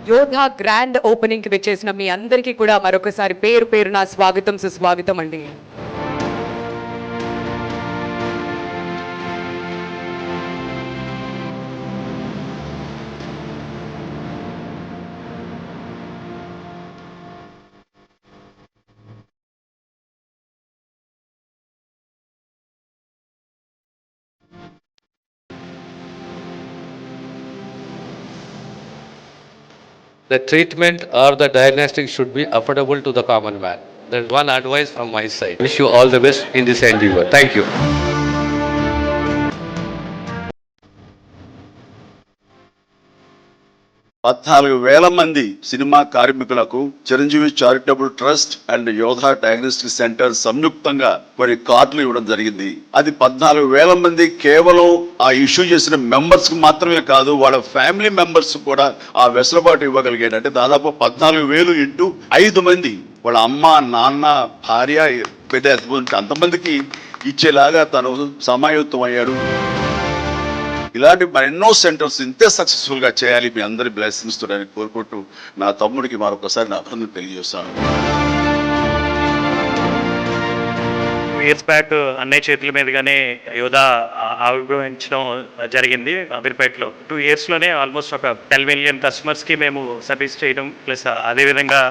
యోధా grand opening కి వచ్చేసిన మీ అందరికీ కూడా మరొకసారి పేరు పేరున స్వాగతం సుస్వాగతం అండి. The treatment or the diagnostic should be affordable to the common man. That's one advice from my side. Wish you all the best in this endeavor. Thank you. 14,000 మంది సినిమా కార్మికులకు చిరంజీవి చారిటబుల్ ట్రస్ట్ అండ్ యోధా diagnostic centre సంయుక్తంగా కొన్ని కార్డులు ఇవ్వడం జరిగింది. అది 14,000 మంది కేవలం ఆ ఇష్యూ చేసిన మెంబర్స్ కు మాత్రమే కాదు, వాళ్ళ ఫ్యామిలీ మెంబర్స్ కూడా ఆ వెసులుబాటు ఇవ్వగలిగాడు. అంటే దాదాపు 14,000 ఇంటూ 5 మంది వాళ్ళ అమ్మ, నాన్న, భార్య, పెద్ద అంతమందికి ఇచ్చేలాగా తను సమాయుత్తం అయ్యాడు. ఇలాంటి మరెన్నో సెంటర్స్ ఇంతే సక్సెస్ఫుల్ గా చేయాలి, మీ అందరి బ్లెస్సింగ్స్ తో కోరుకుంటూ నా తమ్ముడికి మరొకసారి నా అభినందన తెలియజేస్తాను. ఇయర్స్ బ్యాక్ అన్నయ్య చేతుల మీదుగానే యోధా ఆవిర్భవించడం జరిగింది అమీర్పేటలో. 2 yearsలోనే ఆల్మోస్ట్ ఒక 12 million కస్టమర్స్కి మేము సర్వీస్ చేయడం, ప్లస్ అదేవిధంగా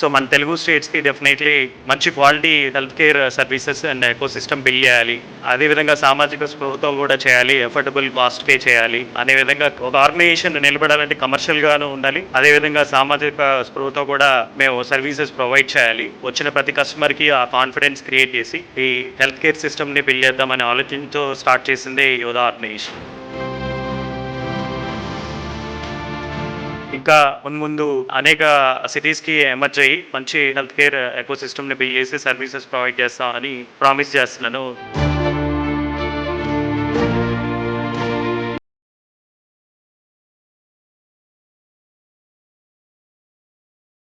సో మన తెలుగు స్టేట్స్కి డెఫినెట్లీ మంచి quality health care services and eco system build చేయాలి. అదేవిధంగా సామాజిక స్పృహతో కూడా చేయాలి, ఎఫోర్డబుల్ కాస్ట్ పే చేయాలి. అనే విధంగా ఒక ఆర్గనైజేషన్ నిలబడాలంటే కమర్షియల్గాను ఉండాలి, అదేవిధంగా సామాజిక స్పృహతో కూడా మేము సర్వీసెస్ ప్రొవైడ్ చేయాలి. వచ్చిన ప్రతి కస్టమర్కి ఆ కాన్ఫిడెన్స్ క్రియేట్ చేసి ఈ హెల్త్ కేర్ సిస్టమ్ని బిల్డ్ చేద్దామనే ఆలోచనతో స్టార్ట్ చేసింది యోధా ఆర్గనైజేషన్. ఇంకా ముందు అనేక సిటీస్కి ఎమర్జ్ అయ్యి మంచి హెల్త్ కేర్ ఎకో సిస్టమ్ని బిల్డ్ చేసి సర్వీసెస్ ప్రొవైడ్ చేస్తామని ప్రామిస్ చేస్తున్నాను.